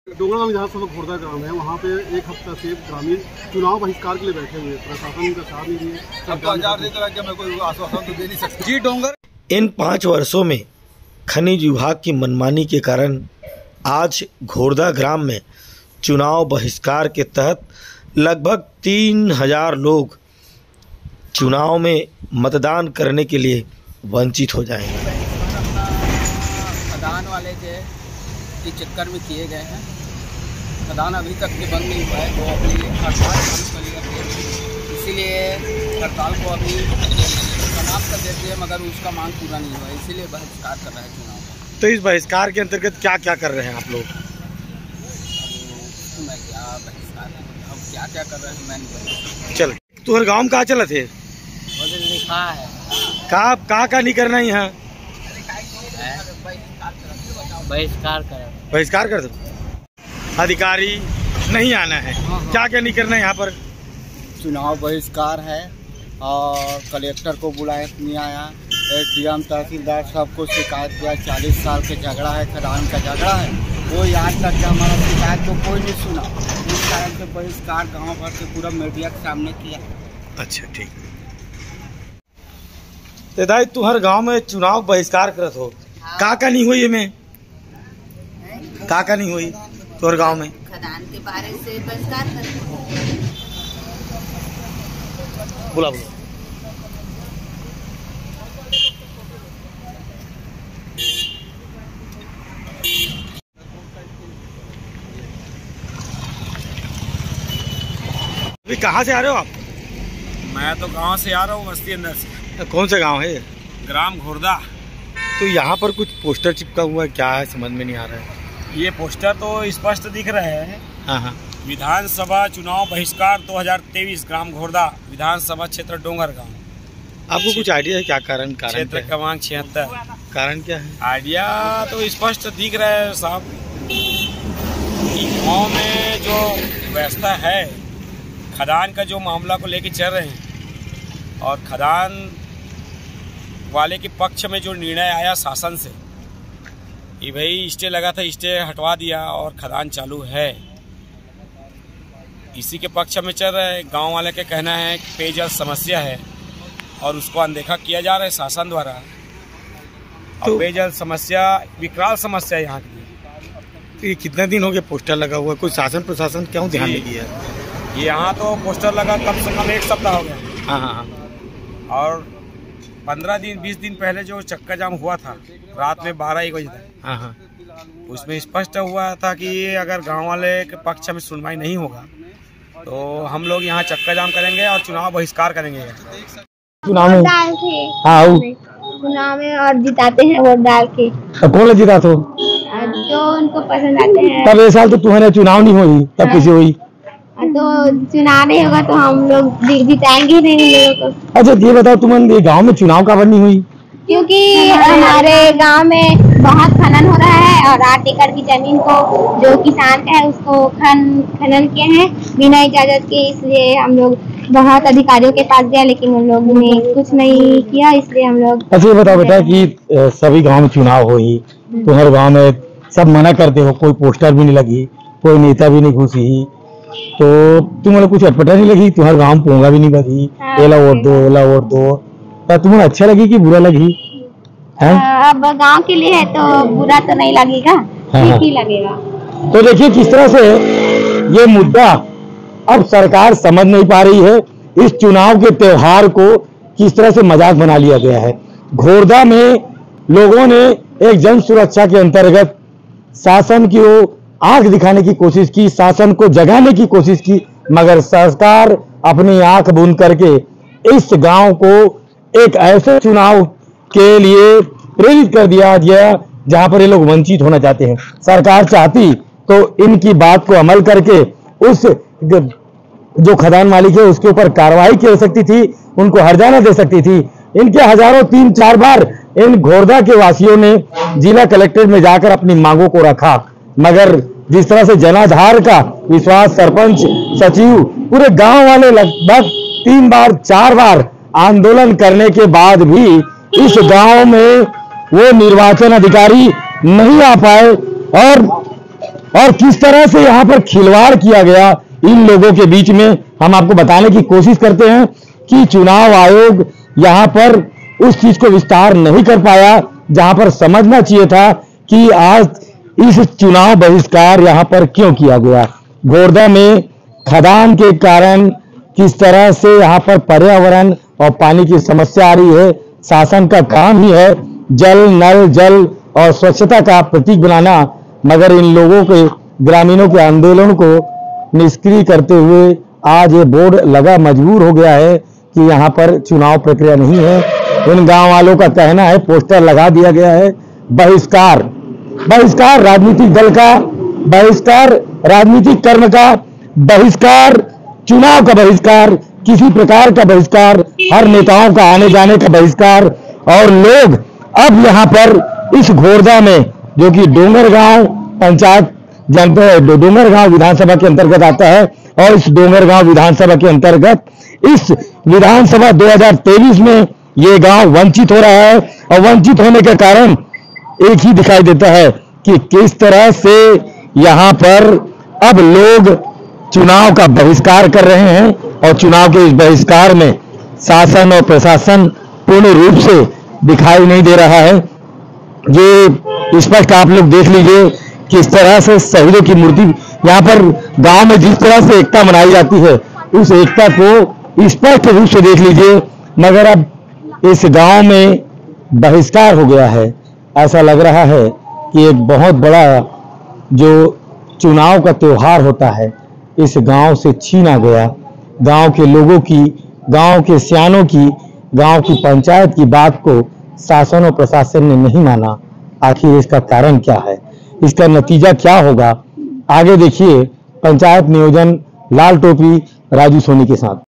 डोंगरगांव विधानसभा घोरदा ग्राम है, वहाँ पे एक हफ्ता से ग्रामीण चुनाव बहिष्कार के लिए बैठे हुए, प्रशासन का साथ नहीं दिए। जी डोंगर इन 5 वर्षों में खनिज विभाग की मनमानी के कारण आज घोरदा ग्राम में चुनाव बहिष्कार के तहत लगभग 3000 लोग चुनाव में मतदान करने के लिए वंचित हो जाएंगे। खदान वाले के चक्कर में किए गए हैं। खदान अभी तक के बंद नहीं हुआ है, वो अपनी हड़ताल शुरू कर लिया, इसीलिए हड़ताल को अभी समाप्त कर देते हैं, मगर उसका मांग पूरा नहीं हुआ, इसीलिए बहिष्कार कर रहे हैं चुनाव का। तो इस बहिष्कार के अंतर्गत क्या क्या कर रहे हैं आप लोग? मैं क्या बहिष्कार अब क्या क्या कर रहे हैं मैं नहीं बता। चल तुम्हारे गाँव में कहाँ चला थे? लिखा है कहाँ नहीं करना है यहाँ? बहिष्कार कर दो, अधिकारी नहीं आना है। क्या क्या नहीं करना है यहाँ पर? चुनाव बहिष्कार है और कलेक्टर को बुलाया नहीं आया, एसडीएम तहसीलदार सबको शिकायत किया। 40 साल के झगड़ा है, खदान का झगड़ा है, वो आज तक हमारा शिकायत को कोई नहीं सुना। इस कारण से बहिष्कार गाँव भर से पूरा मीडिया के सामने किया। अच्छा ठीक। तो दाई तुम्हारे गांव में चुनाव बहिष्कार करत हो, का नहीं हुई में? का नहीं हुई तुम्हारे गांव में? खदान के बारे से बहिष्कार करते बोला अभी कहाँ से आ रहे हो आप? मैं तो गांव से आ रहा हूँ, बस्ती अंदर से। कौन सा गांव है ये? ग्राम घोरदा। तो यहाँ पर कुछ पोस्टर चिपका हुआ है, क्या है समझ में नहीं आ रहा है। ये पोस्टर तो स्पष्ट दिख रहे हैं। हाँ। विधानसभा चुनाव बहिष्कार 2023 ग्राम घोरदा विधानसभा क्षेत्र डोंगरगांव। आपको कुछ आइडिया है क्या कारण क्षेत्र क्रमांक 76? कारण क्या है? आइडिया तो स्पष्ट दिख रहा है साहब, गाँव में जो व्यवस्था है, खदान का जो मामला को लेके चल रहे हैं और खदान वाले के पक्ष में जो निर्णय आया शासन से कि भाई स्टे लगा था, स्टे हटवा दिया और खदान चालू है, इसी के पक्ष में चल रहा है। गांव वाले के कहना है कि पेयजल समस्या है और उसको अनदेखा किया जा रहा है शासन द्वारा। और पेयजल समस्या विकराल समस्या है यहाँ की। तो ये कितने दिन हो गए पोस्टर लगा हुआ, कोई शासन प्रशासन क्यों ध्यान नहीं दिया? यहाँ तो पोस्टर लगा कम से कम 1 सप्ताह हो गया। हाँ। और 15 दिन 20 दिन पहले जो चक्का जाम हुआ था रात में 12-1 बजे तक, हाँ, उसमें स्पष्ट हुआ था कि अगर गांव वाले के पक्ष में सुनवाई नहीं होगा तो हम लोग यहाँ चक्का जाम करेंगे और चुनाव बहिष्कार करेंगे। चुनाव में और जिताते हैं वोट डाल के। कौन जिता तो जो उनको पसंद आते हैं। तब इस साल तो तुम्हारे चुनाव नहीं हुई, तब किसी हुई तो चुनाव नहीं होगा तो हम लोग जिताएंगे नहीं हम लोगों को। अच्छा ये बताओ, तुम्हारे गांव में चुनाव काबर नहीं हुई? क्योंकि हमारे गांव में बहुत खनन हो रहा है और 8 एकड़ की जमीन को जो किसान का है उसको खनन किए हैं बिना इजाजत के, इसलिए हम लोग बहुत अधिकारियों के पास गए लेकिन उन लोगों ने कुछ नहीं किया, इसलिए हम लोग। अच्छा ये बताओ बेटा कि सभी गाँव में चुनाव हुई, तुम्हारे गाँव में सब मना करते हो, कोई पोस्टर भी नहीं लगी, कोई नेता भी नहीं घुसी, तो तुम्हारे कुछ अटपटा नहीं लगी? तुम्हारे गांव पोंगा भी नहीं बगी, एला वोट दो, तो तुम्हें अच्छा लगी कि बुरा लगी? अब गांव के लिए है तो बुरा तो नहीं लगेगा, ठीक ही लगेगा। तो देखिए किस तरह से ये मुद्दा अब सरकार समझ नहीं पा रही है, इस चुनाव के त्योहार को किस तरह से मजाक बना लिया गया है। घोरदा में लोगों ने एक जन सुरक्षा के अंतर्गत शासन की ओर आंख दिखाने की कोशिश की, शासन को जगाने की कोशिश की, मगर सरकार अपनी आंख बंद करके इस गांव को एक ऐसे चुनाव के लिए प्रेरित कर दिया गया जहां पर ये लोग वंचित होना चाहते हैं। सरकार चाहती तो इनकी बात को अमल करके उस जो खदान मालिक है उसके ऊपर कार्रवाई कर सकती थी, उनको हर्जाना दे सकती थी। इनके हजारों 3-4 बार इन घोरदा के वासियों ने जिला कलेक्ट्रेट में जाकर अपनी मांगों को रखा, मगर जिस तरह से जनाधार का विश्वास सरपंच, सचिव, पूरे गांव वाले लगभग 3-4 बार आंदोलन करने के बाद भी इस गांव में वो निर्वाचन अधिकारी नहीं आ पाए और और किस तरह से यहाँ पर खिलवाड़ किया गया इन लोगों के बीच में, हम आपको बताने की कोशिश करते हैं कि चुनाव आयोग यहाँ पर उस चीज को विस्तार नहीं कर पाया जहां पर समझना चाहिए था कि आज इस चुनाव बहिष्कार यहाँ पर क्यों किया गया। घोरदा में खदान के कारण किस तरह से यहाँ पर पर्यावरण और पानी की समस्या आ रही है। शासन का काम ही है जल, नल जल और स्वच्छता का प्रतीक बनाना, मगर इन लोगों के ग्रामीणों के आंदोलन को निष्क्रिय करते हुए आज ये बोर्ड लगा मजबूर हो गया है कि यहाँ पर चुनाव प्रक्रिया नहीं है। इन गांव वालों का कहना है, पोस्टर लगा दिया गया है, बहिष्कार, बहिष्कार राजनीतिक दल का, बहिष्कार राजनीतिक कर्म का, बहिष्कार चुनाव का, बहिष्कार किसी प्रकार का बहिष्कार, हर नेताओं का आने जाने का बहिष्कार। और लोग अब यहाँ पर इस घोरदा में, जो कि डोंगरगांव पंचायत डोंगरगांव विधानसभा के अंतर्गत आता है, और इस डोंगरगांव विधानसभा के अंतर्गत इस विधानसभा 2023 में ये गांव वंचित हो रहा है। और वंचित होने के कारण एक ही दिखाई देता है कि किस तरह से यहाँ पर अब लोग चुनाव का बहिष्कार कर रहे हैं, और चुनाव के इस बहिष्कार में शासन और प्रशासन पूर्ण रूप से दिखाई नहीं दे रहा है। ये स्पष्ट आप लोग देख लीजिए किस तरह से शहीदों की मूर्ति यहाँ पर गांव में जिस तरह से एकता मनाई जाती है, उस एकता को स्पष्ट रूप से देख लीजिए, मगर अब इस गांव में बहिष्कार हो गया है। ऐसा लग रहा है कि एक बहुत बड़ा जो चुनाव का त्योहार होता है इस गांव से छीना गया। गांव के लोगों की, गांव के सियानों की, गांव की पंचायत की बात को शासन और प्रशासन ने नहीं माना। आखिर इसका कारण क्या है, इसका नतीजा क्या होगा, आगे देखिए। पंचायत नियोजन लाल टोपी राजू सोनी के साथ।